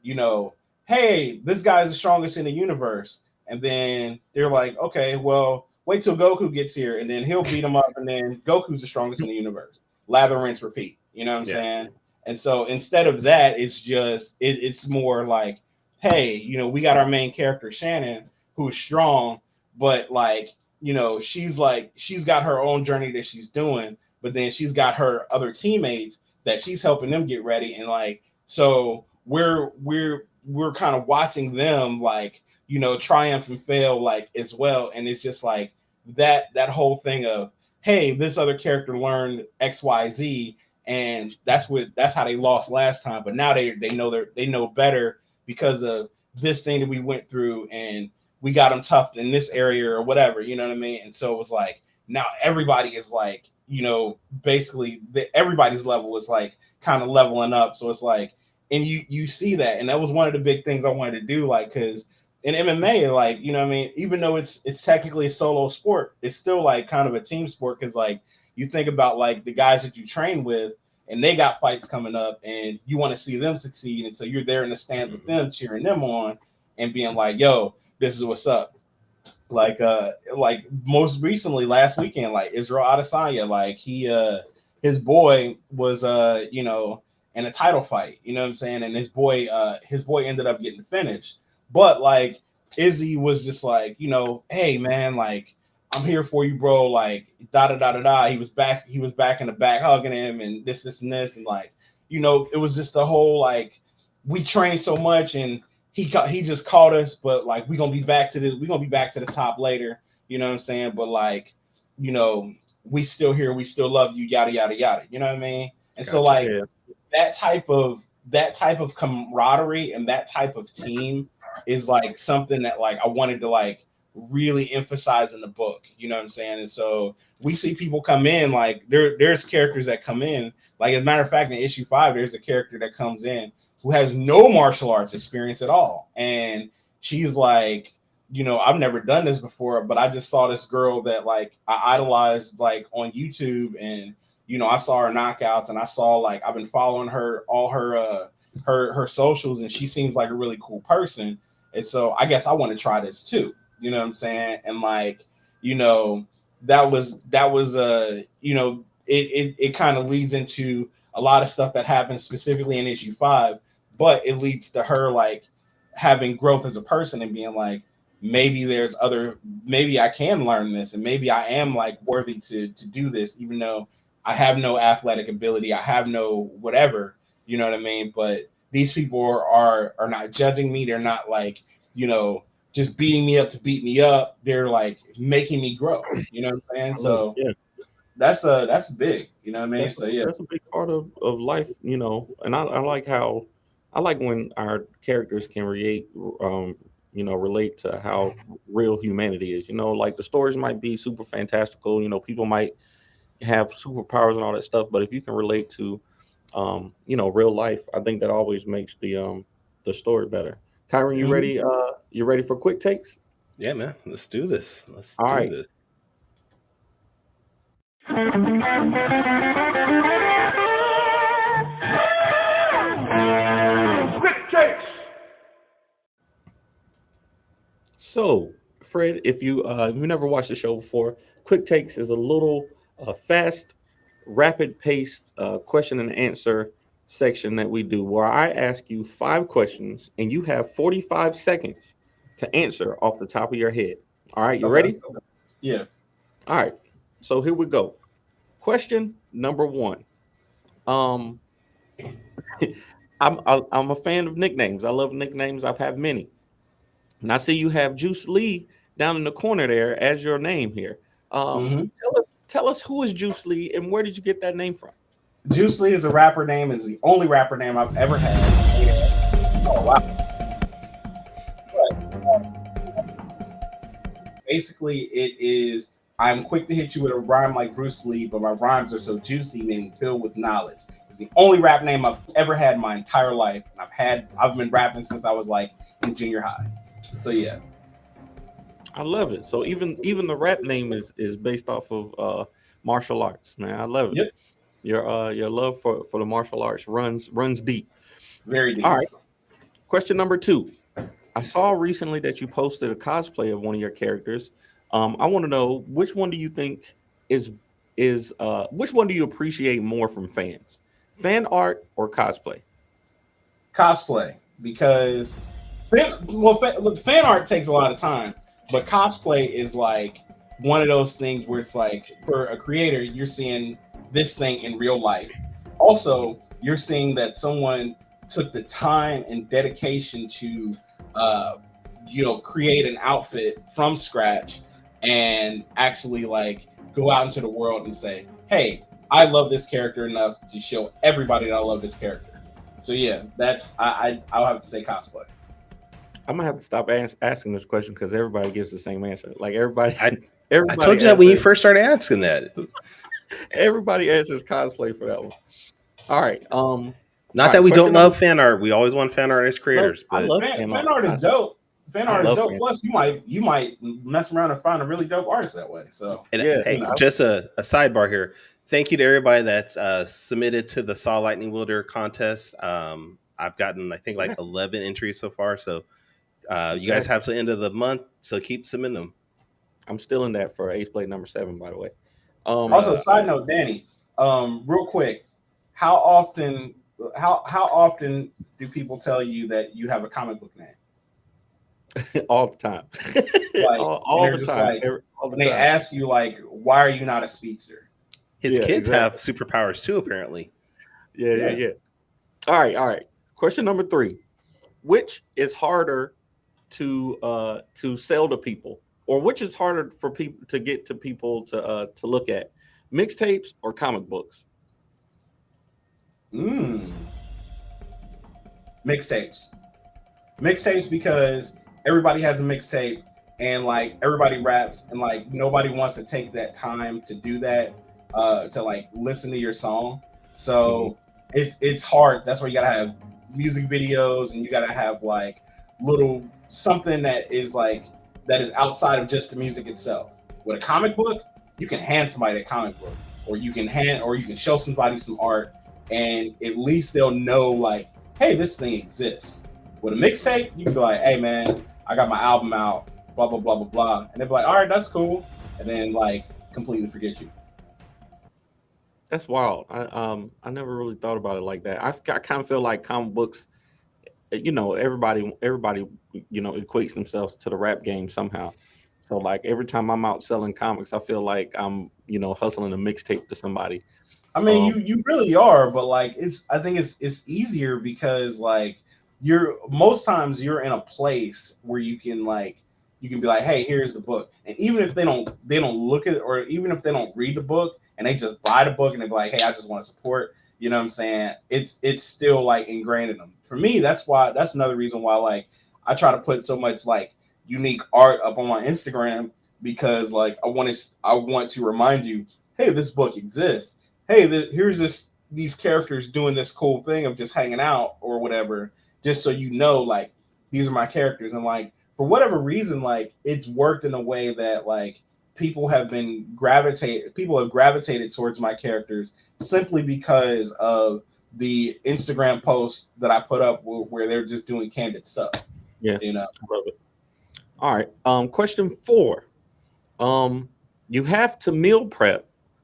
you know, hey, this guy's the strongest in the universe. And then they're like, okay, well, wait till Goku gets here and then he'll beat him up. And then Goku's the strongest in the universe. Lather, rinse, repeat. You know what I'm saying? And so instead of that, it's just, it's more like, hey, you know, we got our main character, Shannon, who is strong, but like, you know, she's got her own journey that she's doing, but then she's got her other teammates that she's helping them get ready. And like, so we're kind of watching them like, you know, triumph and fail like as well. And it's just like that whole thing of, hey, this other character learned XYZ, and that's how they lost last time. But now they know better because of this thing that we went through, and we got them tough in this area or whatever, you know what I mean? And so it was like, now everybody is like, you know, basically everybody's level is like kind of leveling up. So it's like, and you see that, and that was one of the big things I wanted to do, like, because in MMA, like, you know what I mean, even though it's technically a solo sport, it's still like kind of a team sport, because like you think about like the guys that you train with, and they got fights coming up, and you want to see them succeed, and so you're there in the stands with them, cheering them on, and being like, yo, this is what's up. Like most recently last weekend, like Israel Adesanya, like his boy was you know, in a title fight, you know what I'm saying, and his boy ended up getting finished. But like Izzy was just like, you know, hey man, like I'm here for you, bro. Like da da da da da. He was back in the back hugging him and this and this, and like, you know, it was just the whole like, we trained so much and he just caught us, but like we're gonna be back to the top later, you know what I'm saying? But like, you know, we still here, we still love you, yada yada yada. You know what I mean? And gotcha, so like that type of camaraderie and that type of team is like something that like I wanted to like really emphasize in the book, you know what I'm saying? And so we see people come in, like there's characters that come in, like as a matter of fact, in issue 5, there's a character that comes in who has no martial arts experience at all, and she's like, you know, I've never done this before, but I just saw this girl that like I idolized like on YouTube, and you know, I saw her knockouts, and I saw like I've been following her all her socials, and she seems like a really cool person, and so I guess I want to try this too. You know what I'm saying? And like, you know, that was you know, it kind of leads into a lot of stuff that happens specifically in issue 5, but it leads to her like having growth as a person and being like, maybe I can learn this, and maybe I am like worthy to do this, even though I have no athletic ability, I have no whatever, you know what I mean? But these people are not judging me. They're not like, you know, just beating me up to beat me up. They're like making me grow. You know what I'm saying? So yeah, that's big. You know what I mean? So yeah, that's a big part of life. You know, and I like when our characters can relate to how real humanity is. You know, like the stories might be super fantastical. You know, people might have superpowers and all that stuff, but if you can relate to, you know, real life, I think that always makes the story better. Kyrun, you ready? You ready for quick takes? Yeah, man. Let's do this. All right. Quick takes. So, Fred, if you never watched the show before, quick takes is a little fast, rapid-paced question and answer section that we do, where I ask you 5 questions and you have 45 seconds to answer off the top of your head. All right, you ready? Yeah. All right. So here we go. Question number 1. I'm a fan of nicknames. I love nicknames. I've had many. And I see you have Julce Lee down in the corner there as your name here. Tell us who is Julce Lee and where did you get that name from? Julce Lee is the rapper name, is the only rapper name I've ever had. Oh, wow. Basically, it is I'm quick to hit you with a rhyme like Bruce Lee, but my rhymes are so juicy, meaning filled with knowledge. It's the only rap name I've ever had in my entire life. I've been rapping since I was like in junior high. So yeah. I love it. So even the rap name is based off of martial arts, man. I love it. Yep. Your love for the martial arts runs deep. Very deep. All right. Question number 2. I saw recently that you posted a cosplay of one of your characters. I want to know, which one do you think is which one do you appreciate more from fans? Fan art or cosplay? Cosplay, because fan art takes a lot of time, but cosplay is like one of those things where it's like, for a creator, you're seeing this thing in real life. Also, you're seeing that someone took the time and dedication to create an outfit from scratch and actually like go out into the world and say, hey, I love this character enough to show everybody that I love this character. So yeah, that's I'll have to say cosplay. I'm gonna have to stop asking this question because everybody gives the same answer. Like everybody I told you that when you first started asking that. Everybody answers cosplay for that one. All right. Not that we don't love fan art. We always want fan art as creators. I love fan art is dope. Fan art is dope. Plus, you might mess around and find a really dope artist that way. So, and hey, just a sidebar here. Thank you to everybody that's submitted to the Saw Lightning Wielder contest. I've gotten, I think, like 11 entries so far. So, you guys have to the end of the month. So keep submitting them. I'm still in that for Ace Blade number 7, by the way. Also, side note, Danny, real quick, how often do people tell you that you have a comic book name? All the time. Like, all the time. They ask you like, why are you not a speedster? His kids have superpowers too, apparently. Yeah. All right. Question number 3: which is harder to sell to people, or which is harder for people to get to people to look at? Mixtapes or comic books? Mixtapes, because everybody has a mixtape and like everybody raps and like nobody wants to take that time to do that, to like listen to your song. So it's hard. That's why you gotta have music videos and you gotta have like little something that is outside of just the music itself. With a comic book, you can hand somebody a comic book, or you can show somebody some art, and at least they'll know like, hey, this thing exists. With a mixtape, you can be like, hey man, I got my album out, blah blah blah blah blah, and they'll be like, all right, that's cool, and then like completely forget you. That's wild. I never really thought about it like that. I kind of feel like comic books, everybody equates themselves to the rap game somehow. So like every time I'm out selling comics, I feel like I'm hustling a mixtape to somebody. I mean, you really are, but like I think it's easier because like most times you're in a place where you can be like, hey, here's the book, and even if they don't look at it, or even if they don't read the book and they just buy the book and they be like, hey, I just want to support, you know what I'm saying? It's still like ingrained in them. For me, that's another reason why like I try to put so much like unique art up on my Instagram, because like I want to remind you, hey, this book exists. Hey, here's these characters doing this cool thing of just hanging out or whatever, just so you know, like, these are my characters. And like, for whatever reason, like, it's worked in a way that like people have gravitated towards my characters simply because of the Instagram posts that I put up where they're just doing candid stuff. Yeah, I love it. All right. Question 4. You have to meal prep.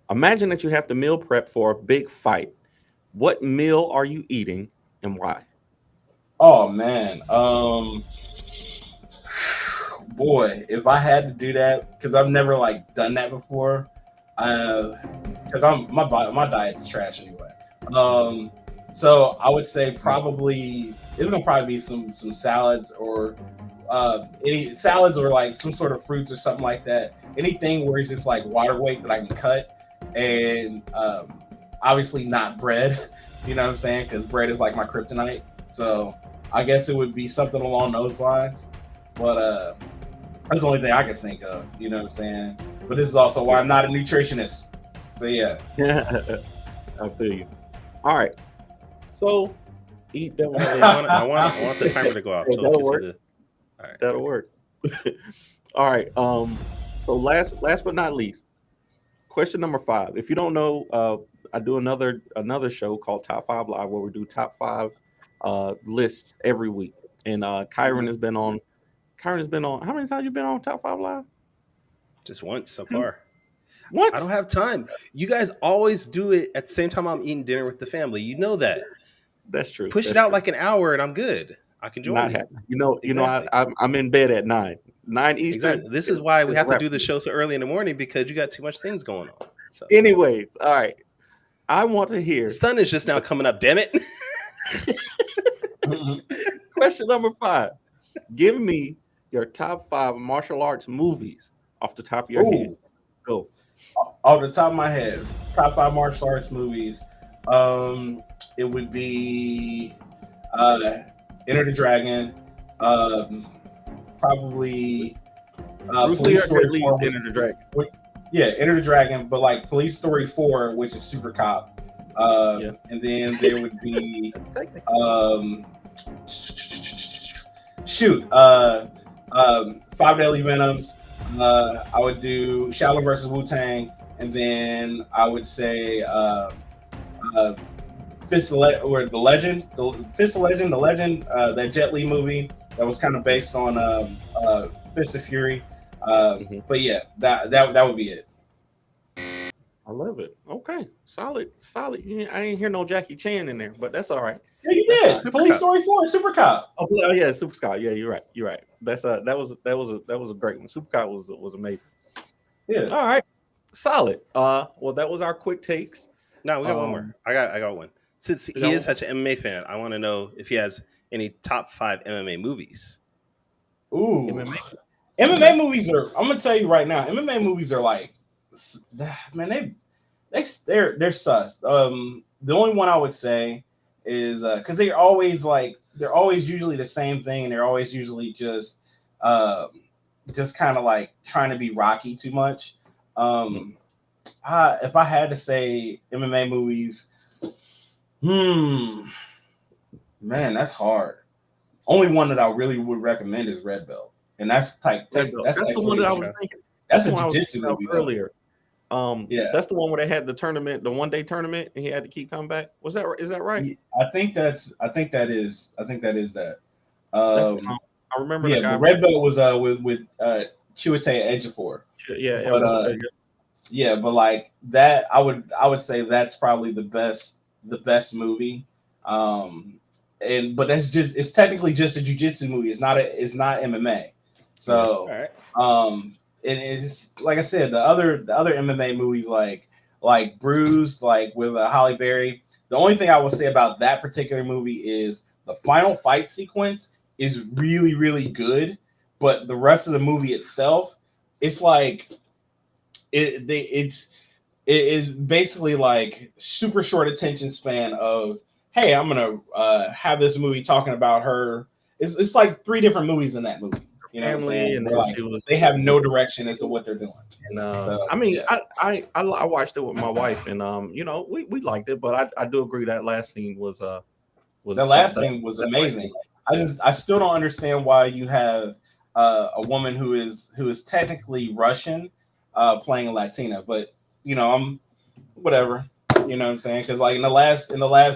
Imagine that you have to meal prep for a big fight. What meal are you eating and why? Oh man. Boy, if I had to do that, because I've never like done that before. Because my diet's trash anyway. So I would say probably it's gonna probably be some salads, or any salads, or like some sort of fruits or something like that. Anything where it's just like water weight that I can cut, and obviously not bread. You know what I'm saying? Because bread is like my kryptonite. So I guess it would be something along those lines. But That's the only thing I can think of. You know what I'm saying? But this is also why I'm not a nutritionist. So yeah. I feel you. All right. So eat that one. I want the timer to go off. Hey, So that'll work. All right. That'll work. All right. So last but not least, question number 5. If you don't know, I do another show called Top 5 Live where we do top 5 lists every week. And Kyrun has been on. How many times you been on Top 5 Live? Just once so far. What? I don't have time. You guys always do it at the same time I'm eating dinner with the family. You know that. That's true. Push it out like an hour and I'm good. I can join you. I'm in bed at 9 Eastern. Exactly. This is why we have to do the show so early in the morning because you got too much things going on. So. Anyways, all right. I want to hear. The sun is just now coming up, damn it. Question number 5. Give me your top 5 martial arts movies off the top of your head. Go. Off the top of my head, top 5 martial arts movies. It would be Enter the Dragon. Probably Police Story 4. Enter the Dragon. Yeah, Enter the Dragon, but like Police Story 4, which is Super Cop. And then there would be 5 Deadly Venoms. I would do Shaolin versus Wu-Tang, and then I would say Fist of the Legend, that Jet Li movie that was kind of based on Fist of Fury. But yeah, that would be it. I love it. Okay, solid. I ain't hear no Jackie Chan in there, but that's all right. Yeah, you did. Police Story 4, Super Cop. Oh yeah, Super Cop. Yeah, you're right. That was a great one. Super Cop was amazing. Yeah. All right. Solid. Well, that was our quick takes. No, we got one more. I got one. Since he is such an MMA fan, I want to know if he has any top 5 MMA movies. Ooh. MMA movies are. I'm gonna tell you right now. MMA movies are like, man, they're sus. The only one I would say is because they're always usually the same thing, and they're always usually just kind of like trying to be Rocky too much. If I had to say MMA movies, man, that's hard. Only one that I really would recommend is Red Belt, and that's the one that I was thinking. That's a jiu-jitsu movie earlier. That's the one where they had the tournament, the 1-day tournament, and he had to keep coming back. Is that right? I think that is that. I remember. Yeah, the Red Belt was with Chiwetel Ejiofor. But like that, I would say that's probably the best movie. But it's technically just a jiu-jitsu movie. It's not MMA. So and it's like I said, the other MMA movies like Bruised, like with Halle Berry. The only thing I will say about that particular movie is the final fight sequence is really, really good, but the rest of the movie itself, it's like it's basically like super short attention span of, hey, I'm gonna have this movie talking about her. It's like 3 different movies in that movie. You know Family, what I'm saying? They have no direction as to what they're doing. And I watched it with my wife, and we liked it, but I do agree that last scene was scene was amazing. I still don't understand why you have a woman who is technically Russian playing a Latina, but I'm whatever. You know what I'm saying? Because like in the last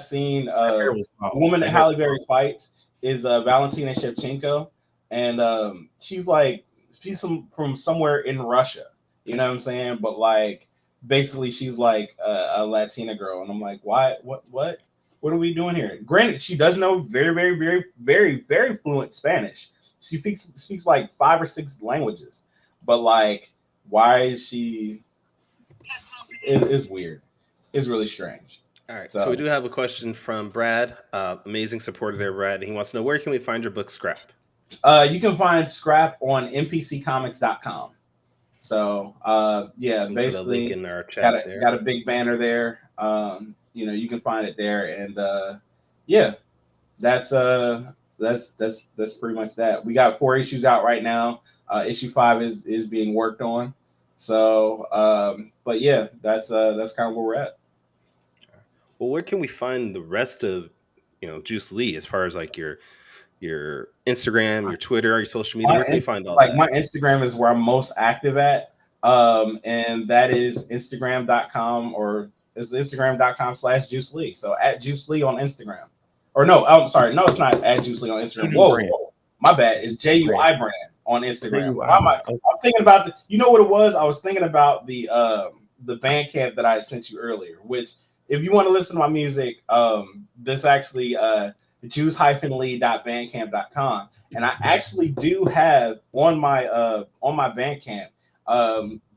scene, the woman that Halle Berry fights is Valentina Shevchenko. And she's from somewhere in Russia, you know what I'm saying? But like basically she's like a Latina girl, and I'm like, why? What are we doing here? Granted, she does know very, very, very, very, very fluent Spanish. She speaks like 5 or 6 languages, but like, why is she? It's weird. It's really strange. All right, so we do have a question from Brad, amazing supporter there, Brad. He wants to know, where can we find your book Scrap? You can find Scrap on npccomics.com. So basically link in our chat got a big banner there. You can find it there, and that's pretty much that. We got 4 issues out right now. Issue 5 is being worked on. So, but yeah, that's kind of where we're at. Well, where can we find the rest of Julce Lee as far as like your Instagram, your Twitter, your social media? Where can we find all that? My Instagram is where I'm most active at, and that is Instagram.com or it's Instagram.com/Julce Lee. So at Julce Lee on Instagram, or no, I'm sorry, no, it's not at Julce Lee on Instagram. Whoa, my bad. It's JUI brand on Instagram. I'm thinking about you know what it was? I was thinking about the Bandcamp that I sent you earlier, which if you want to listen to my music, this actually juice-lee.bandcamp.com, and I actually do have on my Bandcamp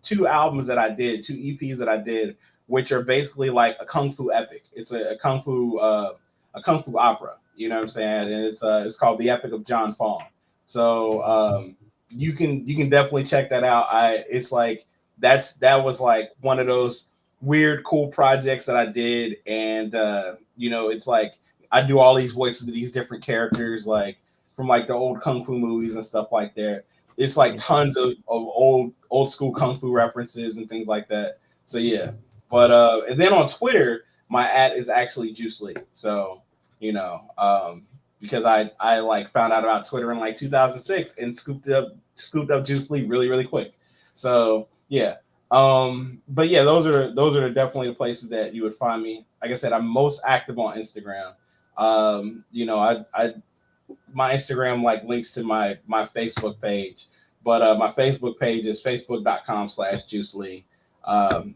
2 albums that I did, 2 EPs that I did, which are basically like a kung fu epic. It's a kung fu opera. You know what I'm saying? And it's called The Epic of John Fong. So you can definitely check that out. It's like that was like one of those weird, cool projects that I did, and it's like I do all these voices of these different characters, like from like the old kung fu movies and stuff like that. It's like tons of old school kung fu references and things like that. So yeah, but and then on Twitter, my @ is actually Julce Lee. So because I like found out about Twitter in like 2006 and scooped up Julce Lee really quick. So yeah. But yeah, those are definitely the places that you would find me. Like I said, I'm most active on Instagram. My Instagram like links to my Facebook page, but my Facebook page is facebook.com/Julce Lee.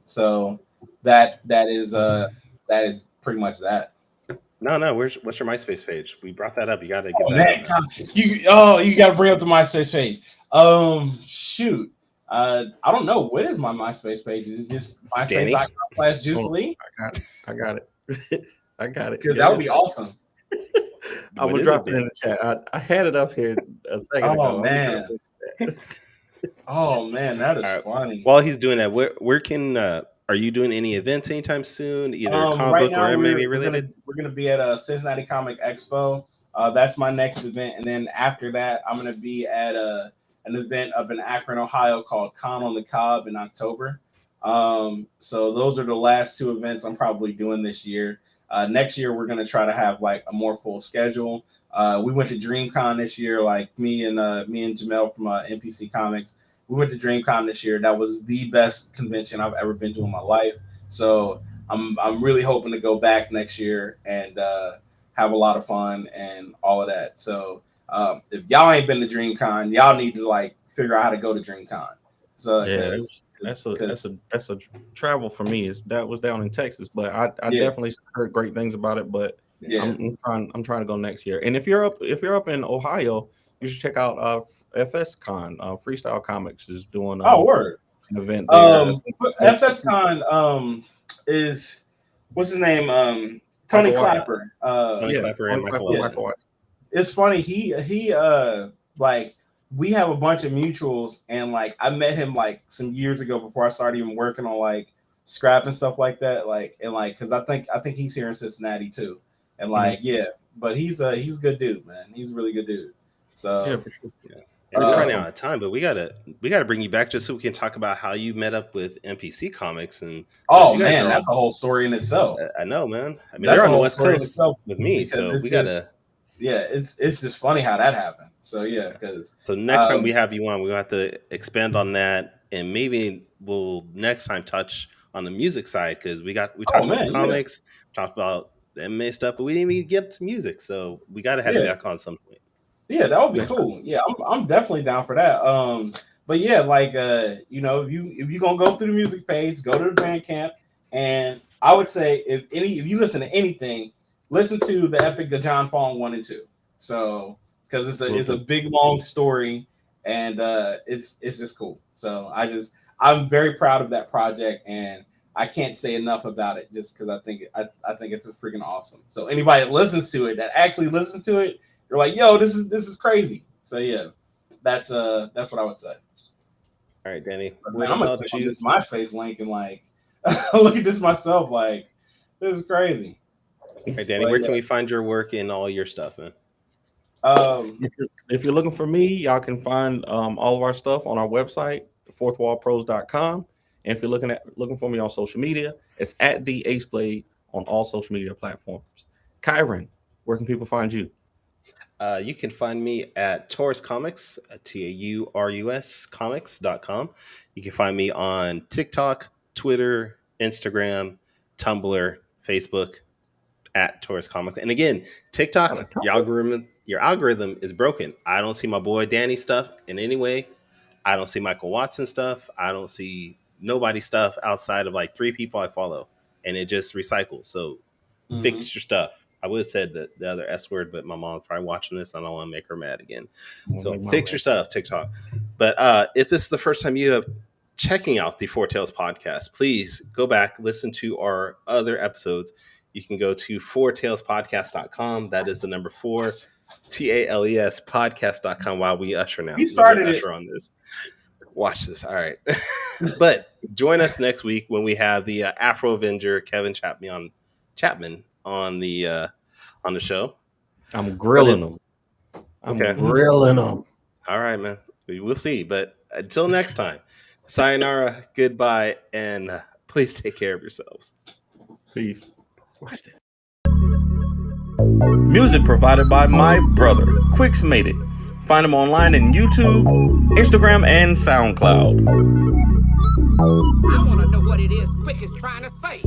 So that is pretty much that. No. What's your MySpace page? We brought that up. You got to get that. You got to bring up the MySpace page. Shoot. I don't know. What is my MySpace page? Is it just MySpace.com/Julce Lee? I got it. I got it. Because that would be awesome. I will drop it in the chat. I had it up here a second ago. Man. Oh man, that is funny. While he's doing that, where can are you doing any events anytime soon? Either comic book or MMA related? We're gonna be at a Cincinnati Comic Expo. That's my next event, and then after that, I'm gonna be at an event up in Akron, Ohio called Con on the Cob in October. So those are the last 2 events I'm probably doing this year. Next year, we're going to try to have like a more full schedule. We went to DreamCon this year, like me and Jamel from NPC Comics. We went to DreamCon this year. That was the best convention I've ever been to in my life. So I'm really hoping to go back next year and have a lot of fun and all of that. So if y'all ain't been to DreamCon, y'all need to like figure out how to go to DreamCon. So yeah, that's a travel for me. That was down in Texas, but I definitely heard great things about it. But yeah, I'm trying to go next year. And if you're up in Ohio, you should check out FS Con. Freestyle Comics is doing an event there. FS Con is what's his name? Tony Clapper. Tony Clapper and Michael. It's funny. He like. We have a bunch of mutuals, and like I met him like some years ago before I started even working on like scrap and stuff like that. Like and like because I think he's here in Cincinnati too, and like but he's a good dude, man. He's a really good dude. So yeah, for sure. Yeah. And we're running out of time, but we gotta bring you back just so we can talk about how you met up with NPC Comics and. Oh man, that's a whole story in itself. I know, man. I mean, they're on the West Coast with me, so we gotta. Yeah, it's just funny how that happened. So yeah, because so next time we have you on, we'll have to expand on that, and maybe we'll next time touch on the music side because we talked about comics, talked about the MMA stuff, but we didn't even get to music, so we got to have you back on some point. Yeah, that would be cool. Yeah, I'm definitely down for that. But yeah, like if you gonna go through the music page, go to the Bandcamp, and I would say if you listen to anything, listen to the Epic of John Fong 1 and 2. So because it's a big long story, and it's just cool. So I'm very proud of that project, and I can't say enough about it just because I think it's freaking awesome. So anybody that listens to it, that actually listens to it, you're like, yo, this is crazy. So yeah, that's what I would say. All right, Danny. Man, I'm gonna click on this MySpace link and like look at this myself. Like this is crazy. All right, Danny, where can we find your work and all your stuff, man? If you're looking for me, y'all can find all of our stuff on our website, fourthwallpros.com. And if you're looking for me on social media, it's at the Ace Blade on all social media platforms. Kyrun, where can people find you? You can find me at Taurus Comics, TAURUS comics.com. You can find me on TikTok, Twitter, Instagram, Tumblr, Facebook at Taurus Comics. And again, TikTok, your algorithm is broken. I don't see my boy Danny stuff in any way. I don't see Michael Watson stuff. I don't see nobody stuff outside of like 3 people I follow. And it just recycles. So fix your stuff. I would have said the other S word, but my mom's probably watching this. I don't want to make her mad again. So fix your stuff, TikTok. But if this is the first time you have checking out the Four Tales podcast, please go back, listen to our other episodes. You can go to fourtalespodcast.com. That is the number 4, TALES podcast.com while we usher now. He started usher on this. Watch this. All right. But join us next week when we have the Afro Avenger, Kevin Chapman on the show. I'm grilling them. Grilling them. All right, man. We'll see. But until next time, sayonara, goodbye, and please take care of yourselves. Peace. Watch this. Music provided by my brother, Quicks Made It. Find him online in YouTube, Instagram, and SoundCloud. I want to know what it is Quick is trying to say.